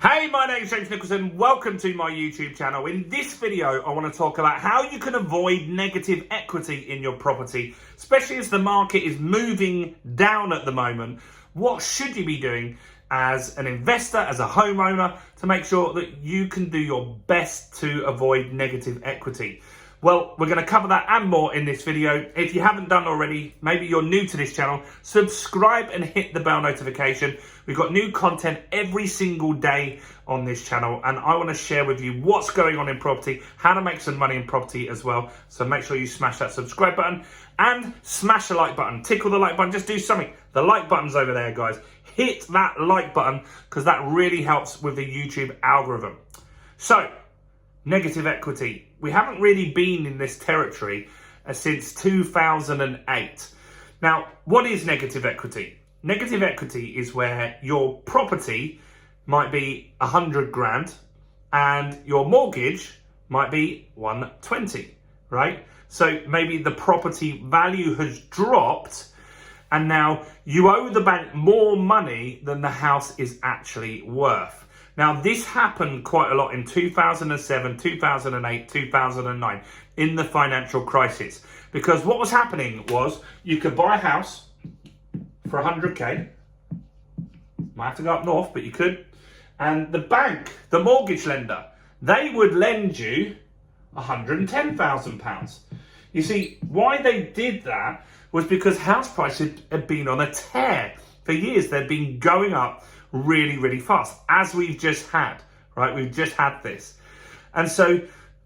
Hey, my name's James Nicholson. Welcome to my YouTube channel. In this video, I want to talk about how you can avoid negative equity in your property, especially as the market is moving down at the moment. What should you be doing as an investor, as a homeowner, to make sure that you can do your best to avoid negative equity? Well, we're going to cover that and more in this video. If you haven't done already, maybe you're new to this channel, subscribe and hit the bell notification. We've got new content every single day on this channel, and I want to share with you what's going on in property, how to make some money in property as well. So make sure you smash that subscribe button and smash the like button. Tickle the like button, just do something. The like button's over there, guys. Hit that like button because that really helps with the YouTube algorithm. So, negative equity. We haven't really been in this territory since 2008. Now, what is negative equity? Negative equity is where your property might be 100 grand and your mortgage might be 120, right? So maybe the property value has dropped and now you owe the bank more money than the house is actually worth. Now, this happened quite a lot in 2007, 2008, 2009, in the financial crisis. Because what was happening was you could buy a house for 100k. Might have to go up north, but you could. And the bank, the mortgage lender, they would lend you £110,000. You see, why they did that was because house prices had been on a tear. For years, they'd been going up really, really fast, as we've just had, right? We've just had this. And so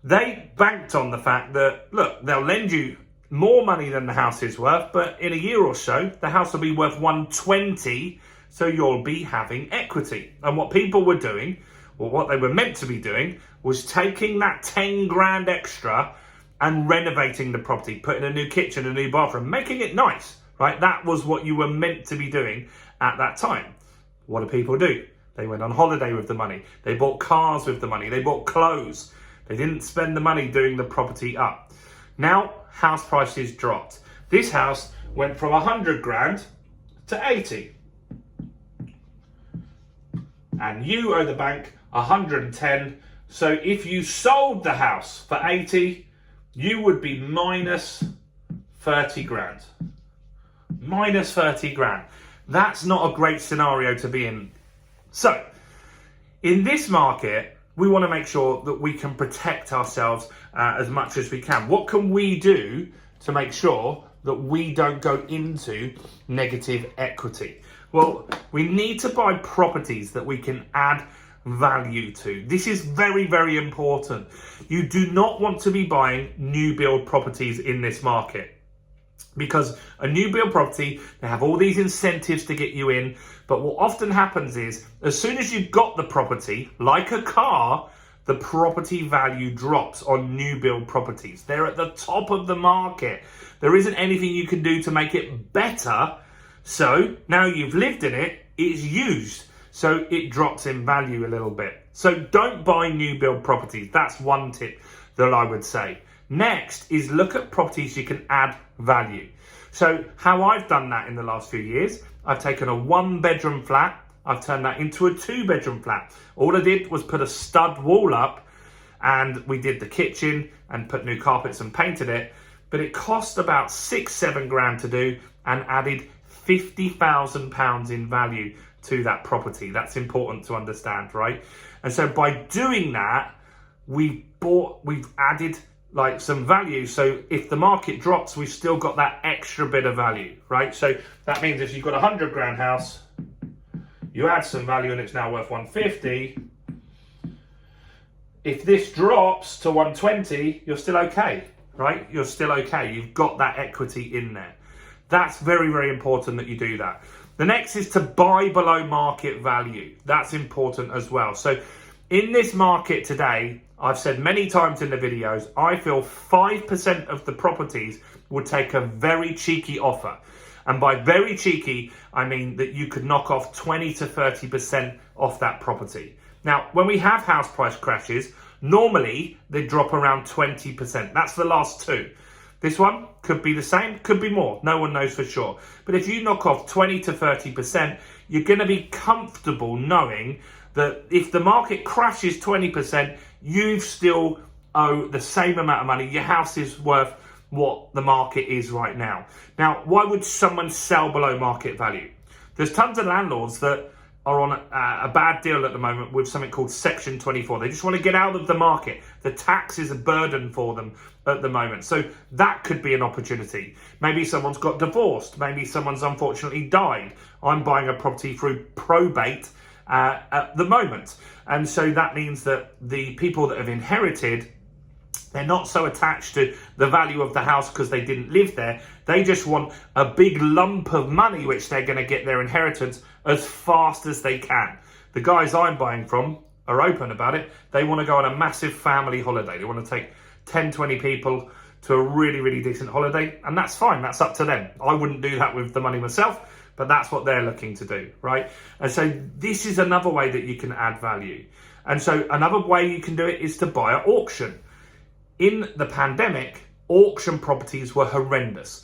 they banked on the fact that, look, they'll lend you more money than the house is worth, but in a year or so, the house will be worth 120, so you'll be having equity. And what people were doing, or what they were meant to be doing, was taking that 10 grand extra and renovating the property, putting a new kitchen, a new bathroom, making it nice, right? That was what you were meant to be doing at that time. What do people do? They went on holiday with the money. They bought cars with the money. They bought clothes. They didn't spend the money doing the property up. Now, house prices dropped. This house went from 100 grand to 80. And you owe the bank 110. So if you sold the house for 80, you would be minus 30 grand. Minus 30 grand. That's not a great scenario to be in. So, in this market, we want to make sure that we can protect ourselves as much as we can. What can we do to make sure that we don't go into negative equity? Well, we need to buy properties that we can add value to. This is very, very important. You do not want to be buying new build properties in this market. Because a new build property, they have all these incentives to get you in. But what often happens is, as soon as you've got the property, like a car, the property value drops on new build properties. They're at the top of the market. There isn't anything you can do to make it better. So now you've lived in it, it's used. So it drops in value a little bit. So don't buy new build properties. That's one tip that I would say. Next is look at properties you can add value. So how I've done that in the last few years, I've taken a 1-bedroom flat, I've turned that into a 2-bedroom flat. All I did was put a stud wall up and we did the kitchen and put new carpets and painted it. But it cost about 6-7 grand to do and added £50,000 in value to that property. That's important to understand, right? And so by doing that, we've added like some value. So if the market drops, we've still got that extra bit of value, right? So that means if you've got a 100 grand house, you add some value and it's now worth 150. If this drops to 120, you're still okay, right? You're still okay. You've got that equity in there. That's very, very important that you do that. The next is to buy below market value. That's important as well. So in this market today, I've said many times in the videos, I feel 5% of the properties would take a very cheeky offer. And by very cheeky, I mean that you could knock off 20 to 30% off that property. Now, when we have house price crashes, normally they drop around 20%. That's the last two. This one could be the same, could be more. No one knows for sure. But if you knock off 20 to 30%, you're going to be comfortable knowing that if the market crashes 20%, you still owe the same amount of money. Your house is worth what the market is right now. Now, why would someone sell below market value? There's tons of landlords that are on a bad deal at the moment with something called Section 24. They just want to get out of the market. The tax is a burden for them at the moment. So that could be an opportunity. Maybe someone's got divorced. Maybe someone's unfortunately died. I'm buying a property through probate at the moment. And so that means that the people that have inherited, they're not so attached to the value of the house because they didn't live there. They just want a big lump of money, which they're going to get their inheritance as fast as they can. The guys I'm buying from are open about it. They want to go on a massive family holiday. They want to take 10, 20 people to a really, really decent holiday. And that's fine. That's up to them. I wouldn't do that with the money myself, but that's what they're looking to do, right? And so this is another way that you can add value. And so another way you can do it is to buy at auction. In the pandemic, auction properties were horrendous.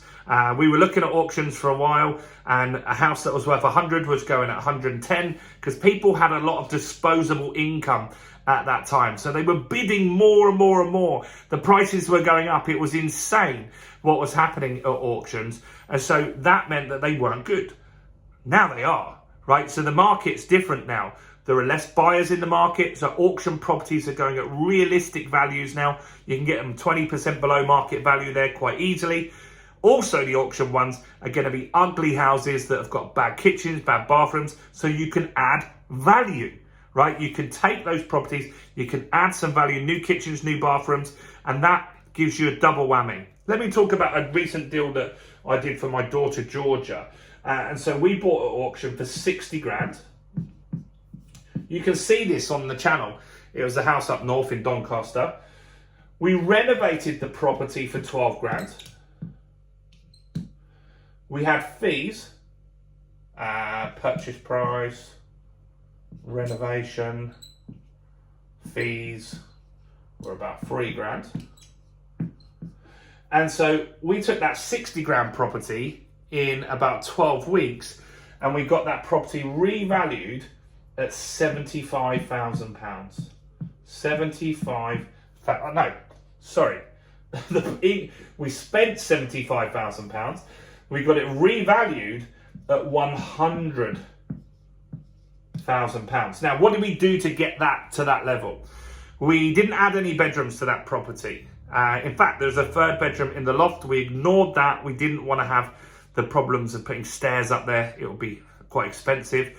We were looking at auctions for a while, and a house that was worth 100 was going at 110 because people had a lot of disposable income at that time. So they were bidding more and more and more. The prices were going up. It was insane what was happening at auctions. And so that meant that they weren't good. Now they are, right? So the market's different now. There are less buyers in the market, so auction properties are going at realistic values now. You can get them 20% below market value there quite easily. Also, the auction ones are going to be ugly houses that have got bad kitchens, bad bathrooms, so you can add value, right? You can take those properties, you can add some value, new kitchens, new bathrooms, and that gives you a double whammy. Let me talk about a recent deal that I did for my daughter, Georgia. And so we bought at auction for 60 grand. You can see this on the channel. It was a house up north in Doncaster. We renovated the property for 12 grand. We had fees, purchase price, renovation, fees were about 3 grand. And so we took that 60 grand property in about 12 weeks and we got that property revalued at £75,000. We spent £75,000. We got it revalued at £100,000. Now, what did we do to get that to that level? We didn't add any bedrooms to that property. In fact, there's a third bedroom in the loft. We ignored that. We didn't want to have the problems of putting stairs up there. It would be quite expensive.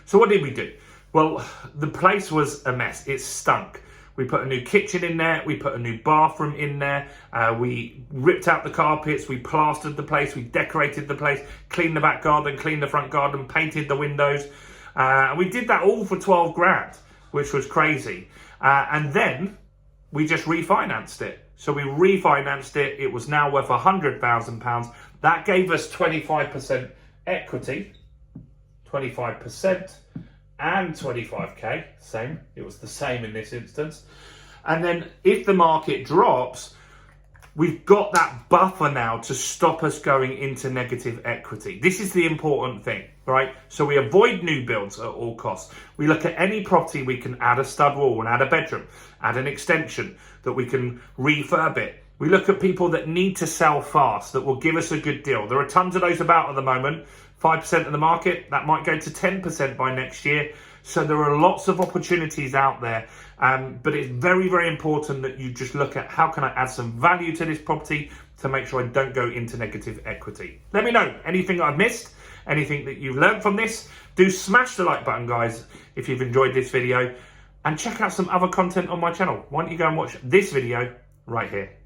So what did we do? Well, the place was a mess. It stunk. We put a new kitchen in there. We put a new bathroom in there. We ripped out the carpets. We plastered the place. We decorated the place, cleaned the back garden, cleaned the front garden, painted the windows. And we did that all for 12 grand, which was crazy. And then we just refinanced it. So we refinanced it. It was now worth £100,000. That gave us 25% equity, 25%. And 25k, same. It was the same in this instance. And then if the market drops, we've got that buffer now to stop us going into negative equity. This is the important thing, right? So we avoid new builds at all costs. We look at any property we can add a stud wall and add a bedroom, add an extension that we can refurb it. We look at people that need to sell fast, that will give us a good deal. There are tons of those about at the moment. 5% of the market, that might go to 10% by next year. So there are lots of opportunities out there. But it's very, very important that you just look at how can I add some value to this property to make sure I don't go into negative equity. Let me know anything I've missed, anything that you've learned from this. Do smash the like button, guys, if you've enjoyed this video. And check out some other content on my channel. Why don't you go and watch this video right here.